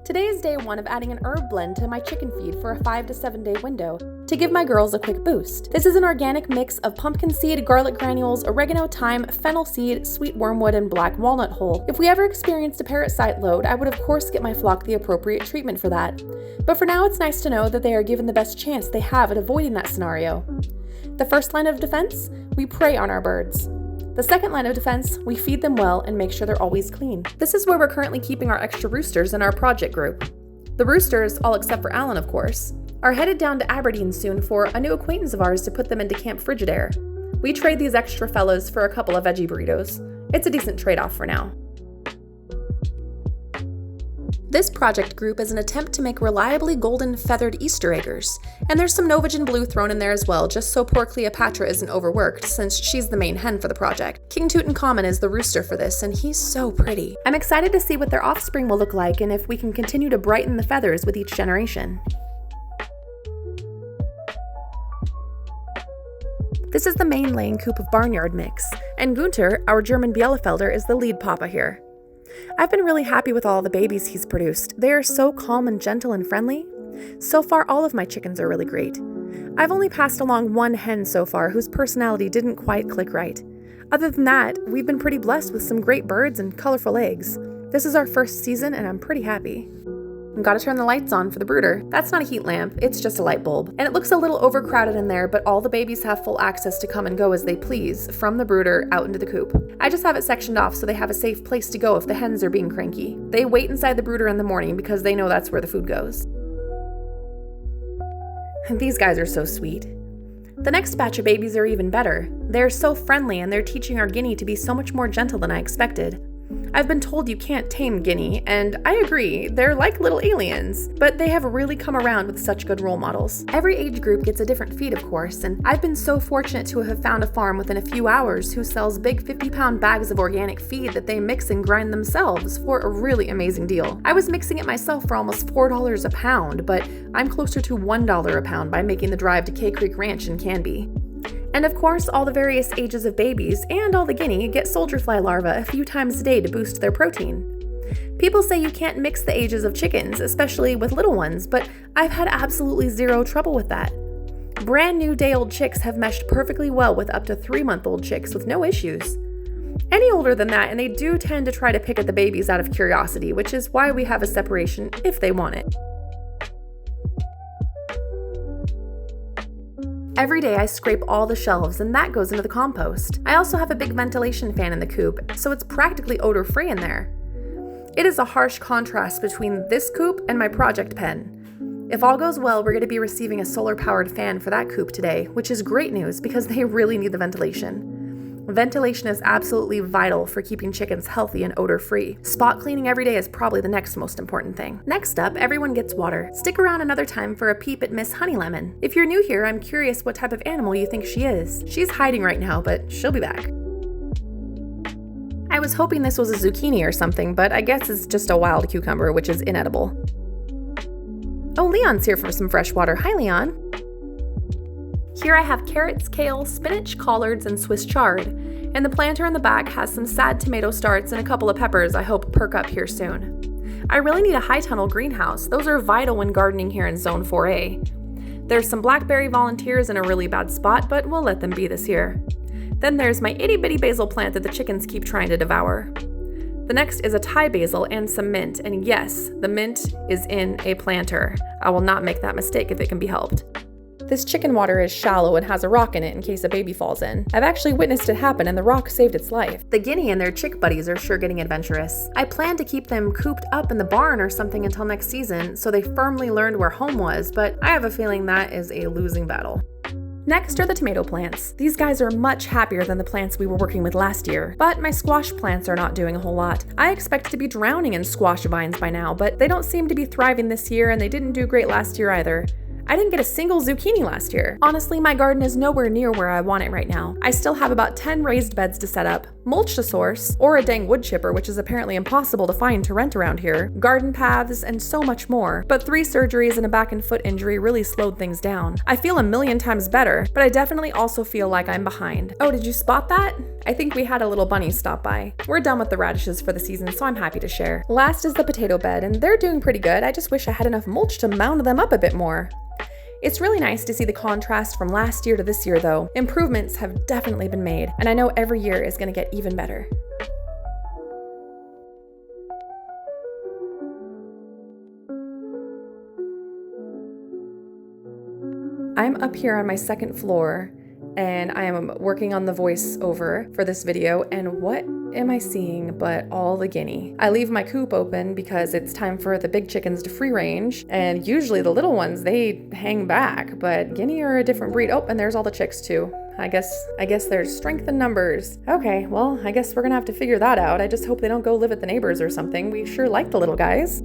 Today is day 1 of adding an herb blend to my chicken feed for a 5 to 7 day window to give my girls a quick boost. This is an organic mix of pumpkin seed, garlic granules, oregano, thyme, fennel seed, sweet wormwood, and black walnut hull. If we ever experienced a parasite load, I would of course get my flock the appropriate treatment for that. But for now, it's nice to know that they are given the best chance they have at avoiding that scenario. The first line of defense, we prey on our birds. The second line of defense, we feed them well and make sure they're always clean. This is where we're currently keeping our extra roosters in our project group. The roosters, all except for Alan of course, are headed down to Aberdeen soon for a new acquaintance of ours to put them into Camp Frigidaire. We trade these extra fellows for a couple of veggie burritos. It's a decent trade-off for now. This project group is an attempt to make reliably golden feathered Easter eggers, and there's some Norwegian blue thrown in there as well, just so poor Cleopatra isn't overworked, since she's the main hen for the project. King Tutankhamun is the rooster for this, and he's so pretty. I'm excited to see what their offspring will look like and if we can continue to brighten the feathers with each generation. This is the main laying coop of barnyard mix, and Gunther, our German Bielefelder, is the lead papa here. I've been really happy with all the babies he's produced. They are so calm and gentle and friendly. So far, all of my chickens are really great. I've only passed along one hen so far whose personality didn't quite click right. Other than that, we've been pretty blessed with some great birds and colorful eggs. This is our first season and I'm pretty happy. I've got to turn the lights on for the brooder. That's not a heat lamp, it's just a light bulb. And it looks a little overcrowded in there, but all the babies have full access to come and go as they please, from the brooder out into the coop. I just have it sectioned off so they have a safe place to go if the hens are being cranky. They wait inside the brooder in the morning because they know that's where the food goes. These guys are so sweet. The next batch of babies are even better. They're so friendly and they're teaching our guinea to be so much more gentle than I expected. I've been told you can't tame guinea, and I agree, they're like little aliens, but they have really come around with such good role models. Every age group gets a different feed, of course, and I've been so fortunate to have found a farm within a few hours who sells big 50-pound bags of organic feed that they mix and grind themselves for a really amazing deal. I was mixing it myself for almost $4 a pound, but I'm closer to $1 a pound by making the drive to K Creek Ranch in Canby. And of course, all the various ages of babies and all the guinea get soldier fly larvae a few times a day to boost their protein. People say you can't mix the ages of chickens, especially with little ones, but I've had absolutely zero trouble with that. Brand new day-old chicks have meshed perfectly well with up to 3-month-old chicks with no issues. Any older than that, and they do tend to try to pick at the babies out of curiosity, which is why we have a separation if they want it. Every day I scrape all the shelves and that goes into the compost. I also have a big ventilation fan in the coop, so it's practically odor-free in there. It is a harsh contrast between this coop and my project pen. If all goes well, we're going to be receiving a solar-powered fan for that coop today, which is great news because they really need the ventilation. Ventilation is absolutely vital for keeping chickens healthy and odor-free. Spot cleaning every day is probably the next most important thing. Next up, everyone gets water. Stick around another time for a peep at Miss Honeylemon. If you're new here, I'm curious what type of animal you think she is. She's hiding right now, but she'll be back. I was hoping this was a zucchini or something, but I guess it's just a wild cucumber, which is inedible. Oh, Leon's here for some fresh water. Hi, Leon. Here I have carrots, kale, spinach, collards, and Swiss chard. And the planter in the back has some sad tomato starts and a couple of peppers I hope perk up here soon. I really need a high tunnel greenhouse. Those are vital when gardening here in Zone 4A. There's some blackberry volunteers in a really bad spot, but we'll let them be this year. Then there's my itty-bitty basil plant that the chickens keep trying to devour. The next is a Thai basil and some mint, and yes, the mint is in a planter. I will not make that mistake if it can be helped. This chicken water is shallow and has a rock in it in case a baby falls in. I've actually witnessed it happen and the rock saved its life. The guinea and their chick buddies are sure getting adventurous. I plan to keep them cooped up in the barn or something until next season so they firmly learned where home was, but I have a feeling that is a losing battle. Next are the tomato plants. These guys are much happier than the plants we were working with last year, but my squash plants are not doing a whole lot. I expect to be drowning in squash vines by now, but they don't seem to be thriving this year and they didn't do great last year either. I didn't get a single zucchini last year. Honestly, my garden is nowhere near where I want it right now. I still have about 10 raised beds to set up, mulch to source, or a dang wood chipper, which is apparently impossible to find to rent around here, garden paths, and so much more. But 3 surgeries and a back and foot injury really slowed things down. I feel a million times better, but I definitely also feel like I'm behind. Oh, did you spot that? I think we had a little bunny stop by. We're done with the radishes for the season, so I'm happy to share. Last is the potato bed, and they're doing pretty good. I just wish I had enough mulch to mound them up a bit more. It's really nice to see the contrast from last year to this year, though. Improvements have definitely been made, and I know every year is going to get even better. I'm up here on my second floor, and I am working on the voiceover for this video, and what am I seeing but all the guinea? I leave my coop open because it's time for the big chickens to free range, and usually the little ones, they hang back, but guinea are a different breed. Oh, and there's all the chicks too. I guess there's strength in numbers. Okay, well, I guess we're gonna have to figure that out. I just hope they don't go live at the neighbors or something. We sure like the little guys.